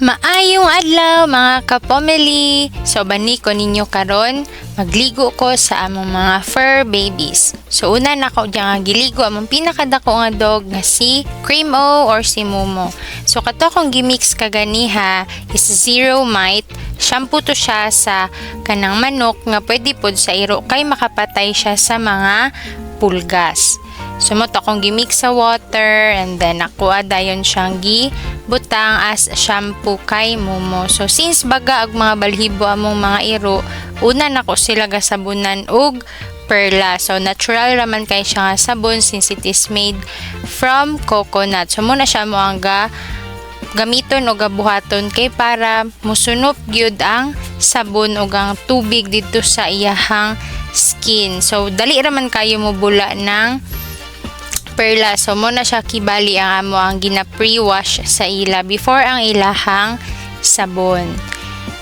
Maayong adlaw mga kapomeli! So bani ko ninyo karon magligo ko sa among mga fur babies. So una na ko diyan giligo among pinakadako nga dog nga si Cream O or si Momo. So kato kong gimix kaganiha is zero mite. Shampoo to siya sa kanang manok nga pwede pod sa iro kay makapatay siya sa mga pulgas. So mo to akong gimix sa water and then nakuha dayon siyang butang as shampoo kay Momo. So since baga og mga balhibo among mga iro, una nako sila gasabunan og perla. So natural raman kay siya nga sabon since it is made from coconut. So muna siya mo ang gamiton o gabuhaton kay para musunop gyud ang sabon o ang tubig dito sa iyahang skin. So dali raman kayo mo bula ng perla. So muna siya kibali ang amo ang gina-pre-wash sa ila before ang ilahang sabon.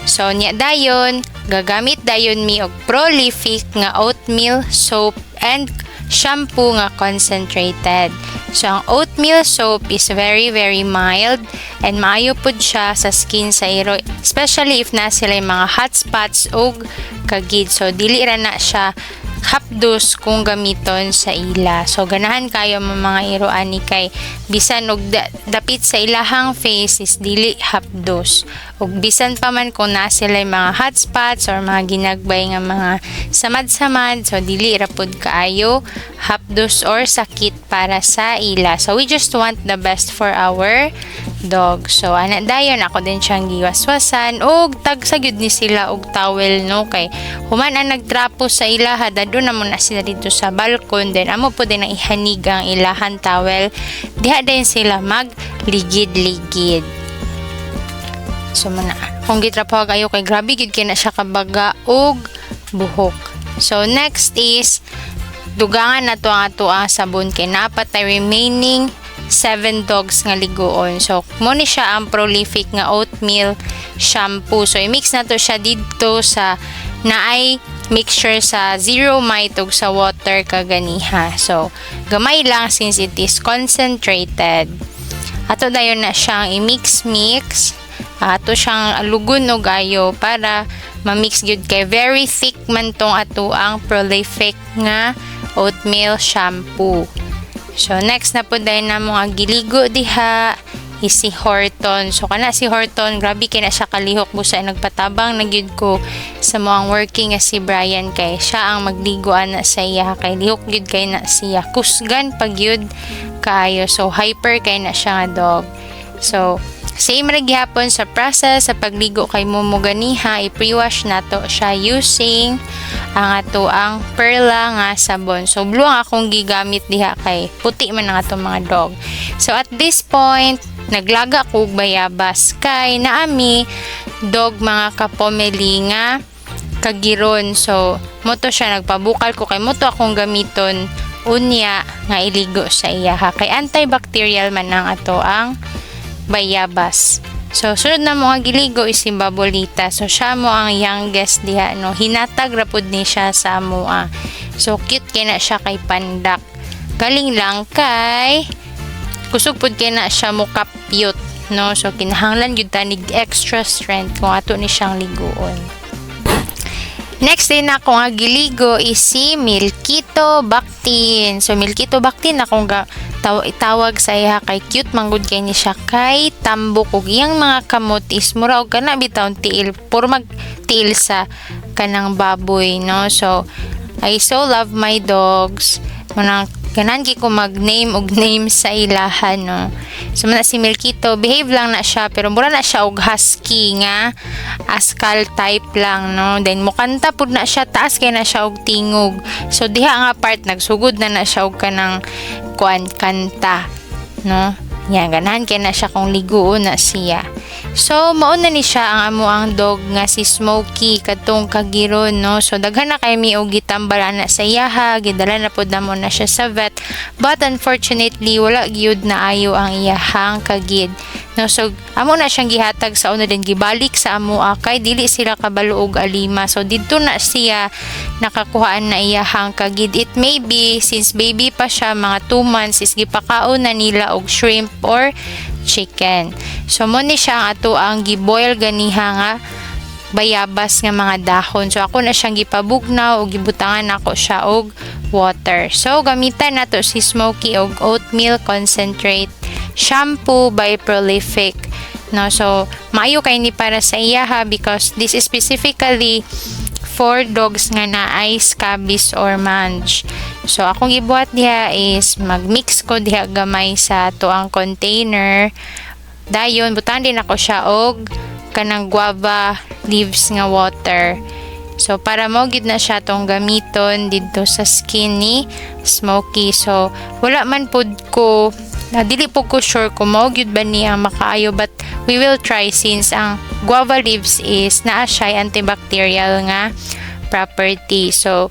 So niya dayon gagamit dayon mi og prolific nga oatmeal soap and shampoo nga concentrated. So ang oatmeal soap is very mild and maayo pud siya sa skin sa iro, especially if na sila mga hot spots o kagid. So dili ra na siya hapdos kung gamiton sa ila. So ganahan kayo mga iro ani kay bisan og dapit sa ilahang face is dili hapdos. Ug bisan pa man kung na sila mga hot spots or mga ginagbay nga mga samad-samad, so dili ra pud kaayo hapdos or sakit para sa ila. So we just want the best for our dog. So ana dayon ako din siyang giwaswasan og tagsa gyud ni sila og towel no kay human ang nagtrapo sa ilaha doon na muna sila dito sa balkon, then amo po din ang ihanig ang ilahan towel diha din sila magligid-ligid. So muna kung gitrapo kayo kay grabe gid kay na siya kabaga og buhok. So next is dugangan na to ang ato ang sabon kay napatay remaining 7 dogs nga liguon. So mo ni siya ang prolific nga oatmeal shampoo. So i-mix na to siya dito sa naay mixture sa zero mite ug sa water kaganiha. So gamay lang since it is concentrated. Ato dayon na siyang i-mix. Ato siyang alugon og ayo para ma-mix gyud kay very thick man tong ato ang prolific nga oatmeal shampoo. So next na po dahil na mga giligo diha is si Horton. So kana si Horton grabe kay na siya kalihok busa nagpatabang na gyud ko sa mga working nga si Brian kay siya ang magliguan na sa iya kay lihok gyud kay na siya kusgan pag gyud kaayo. So hyper kay na siya nga dog. So same ra gihapon sa process sa pagligo kay Momo ganiha, i-pre-wash nato siya using ang ato ang perla nga sabon. So blue ang akong gigamit diha kay puti man ang ato mga dog. So at this point naglaga ko og bayabas kay naami dog mga kapomeli nga kagiron. So moto siya nagpabukal ko kay moto akong gamiton unya nga iligo sa iya kay antibacterial man ang ato ang bayabas. So sunod na mga giligo is si Babolita. So siya mo ang youngest diha no. Hinatag ra pud ni siya sa amoa. So cute kay na siya kay pandak. Galing lang kay kusog pud kay na siya mo kapyot no. So kinahanglan gyud ta nig extra strength kung ato ni siyang liguon. Next din ako nga giligo is si Milkito Bactin. So Milkito Bactin akong itawag sa iya kay cute manggod kay ni siya kay tambok ug iyang mga kamot is mura og kana bitaw tiil puro magtiil sa kanang baboy no. So I so love my dogs. Manang ganan gi ko mag-name og name sa ilahan no. So man si Milkito behave lang na siya pero mura na siya og husky nga askal type lang no. Then mukanta pud na siya taas kay na siya og tingog. So diha nga part nagsugod na siya og kanang kanta no. Yan ganahan kay na siya kung liguon na siya. So mao na ni siya ang amo ang dog nga si Smokey katong kagiron no. So daghan na kay mi og gitambal na sa iyaha, gidala na pud namo na siya sa vet. But unfortunately wala gyud na ayo ang iyahang kagid. No, so amo na siyang gihatag sa una din gibalik sa amo kay dili sila kabalo og alima. So didto na siya nakakuhaan na iyahang kagid. It may be since baby pa siya mga 2 months is gipakaon na nila og shrimp or chicken. So mo ni siya ang ato ang giboil ganiha nga bayabas nga mga dahon. So ako na siyang gipabugnaw ug gibutangan nako siya og water. So gamitan nato si smoky og oatmeal concentrate, shampoo by Prolific. No, so maayo kay ni para sa iya ha, because this is specifically for dogs nga naay scabies or mange. So akong gibuhat diha is magmix ko diha gamay sa tuang container. Dayon butan din ako siya og kanang guava leaves nga water. So para mo gid na siya tong gamiton didto sa skin ni Smoky. So wala man pud ko dili po ko sure kung mao gyud ba niya makaayo, but we will try since ang guava leaves is naa siya antibacterial nga property. So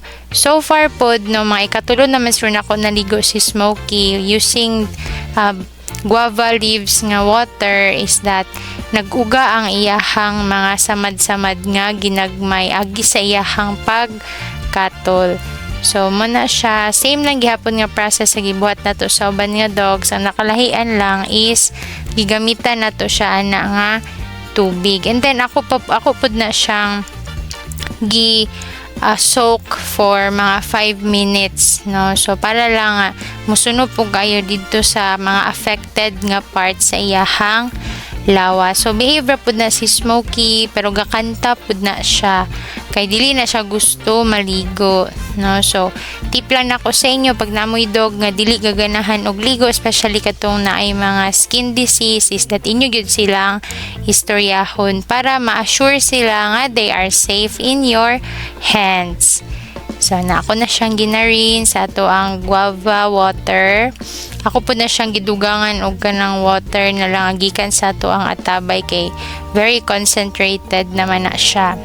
far pod no mga ikatulo naman sure na ako naligo si Smoky using guava leaves nga water is that naguga ang iyahang mga samad-samad nga ginagmay agi sa iyahang pagkatol. So muna siya same lang gihapon nga process sa gibuhat nato sa uban nga dogs. Ang nakalahian lang is gigamitan nato siya ana nga tubig, and then ako pud na siyang soak for mga 5 minutes, no? So para lang musunog po kayo dito sa mga affected nga part sa iyahang lawa. So behavior pud na si Smoky pero gakanta pud na siya kay dili na siya gusto maligo, no? So tip lang nako sa inyo pag namoy dog nga dili gaganahan og ligo, especially katong naay mga skin disease, is that inyo gyud silang istoryahon para ma-assure sila nga they are safe in your hands. So na ako na siyang ginarin sa ato ang guava water. Ako po na siyang gidugangan og kanang water na lang gikan sa ato ang atabay kay very concentrated naman na siya.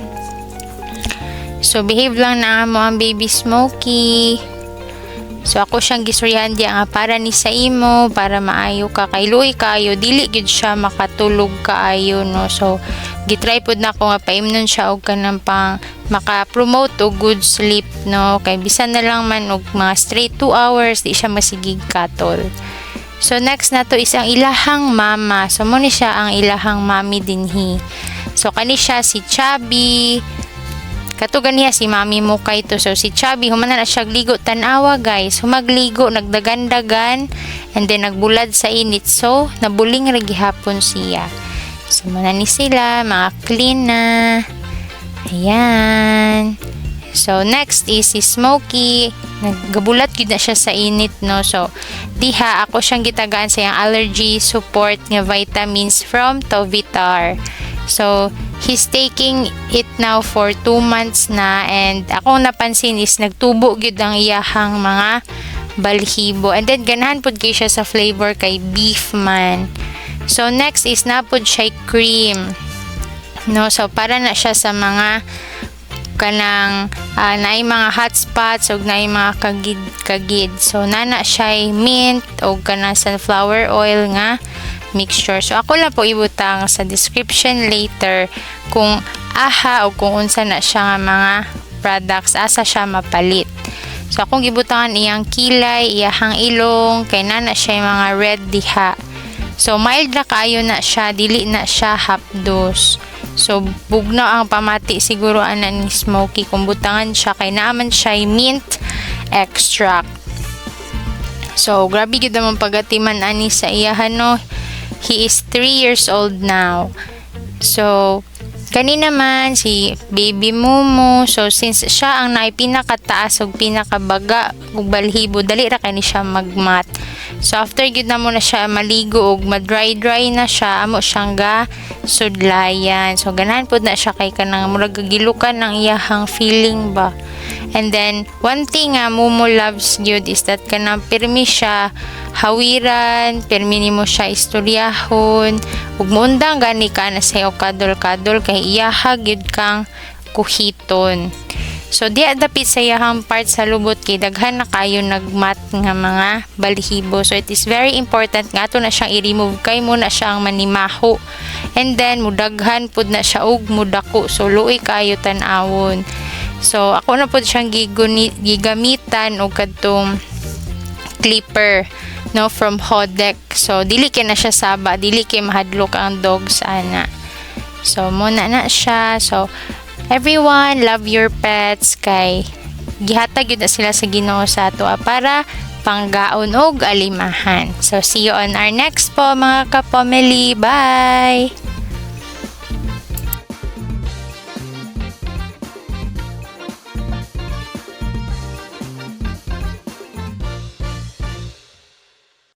So behave lang na mo ang baby Smoky. So ako siyang gisuryahan diya nga para ni sa imo, para maayo ka kay luoy kayo dili gyud siya makatulog kaayo, no? So gitry pud nako nga paimnon siya og kanang pang maka-promote og good sleep, no? Kay bisan na lang man og mga straight 2 hours di siya masigig katol. So next nato is ang ilahang mama. So mo ni siya ang ilahang mami dinhi. So kani siya si Chubby. Katugan niya si mami mo kay to. So si Chubby human na siya ligo tanawa guys. Humagligo nagdagan-dagan and then nagbulad sa init. So nabuling ra gihapon siya. So muna ni sila mga clean na. Ayan. So next is si Smoky. Nagabulat gyud na siya sa init, no? So diha ako siyang gitagaan sa iyang allergy support nga vitamins from Tovitar. So he's taking it now for 2 months na, and akong napansin is nagtubo gyud ang iyahang mga balhibo, and then ganahan pud kay siya sa flavor kay beef man. So next is napod siya cream, no? So para na siya sa mga kanang naay mga hot spots o naay mga kagid. So nana siya mint o kanang sunflower oil nga mixture. So ako lang po ibutang sa description later kung aha o kung unsa na siya nga mga products asa siya mapalit. So akong gibutangan iyang kilay, iyahang ilong, kay nana siya yung mga red diha. So mild na kaayo na siya, dili na siya hapdos. So bugnaw ang pamati siguro ana ni Smoky kung butangan siya kay naaman siya mint extract. So grabe gyud man pagatiman ani sa iyahan, no? He is 3 years old now. So kani naman si baby Mumu. So since siya ang naay pinakataas ug pinakabaga ug balhibo, dali ra kani siya magmat. So after gyud na mo na siya maligo ug ma-dry na siya, amo siyang ga sudlayan. So ganahan pud na siya kay kanang murag gilukan ng iyahang feeling ba. And then one thing nga Mumu loves gyud is that kanang pirmi siya hawiran, pirmi nimo siya istoryahon ug muundang gani ka na sayo kadol-kadol kay iyaha gyud kang kuhiton. So diya dapit sa iyahang part sa lubot kay daghan na kayo nagmat nga mga balhibo. So it is very important nga ato na siyang i-remove kay mo na siyang manimaho. And then mudaghan pud na siya og mudako. So luoy kayo tan-awon. So ako na pud siyang gigamitan og kadtong clipper. no, from Hodek. So dili kay na siya saba, dili kay mahadlok ang dog sa ana. So muna na siya. So everyone, love your pets kay gihatag yun na sila sa Ginoo sa ato para panggaon og alimahan. So see you on our next po mga kapomeli. Bye!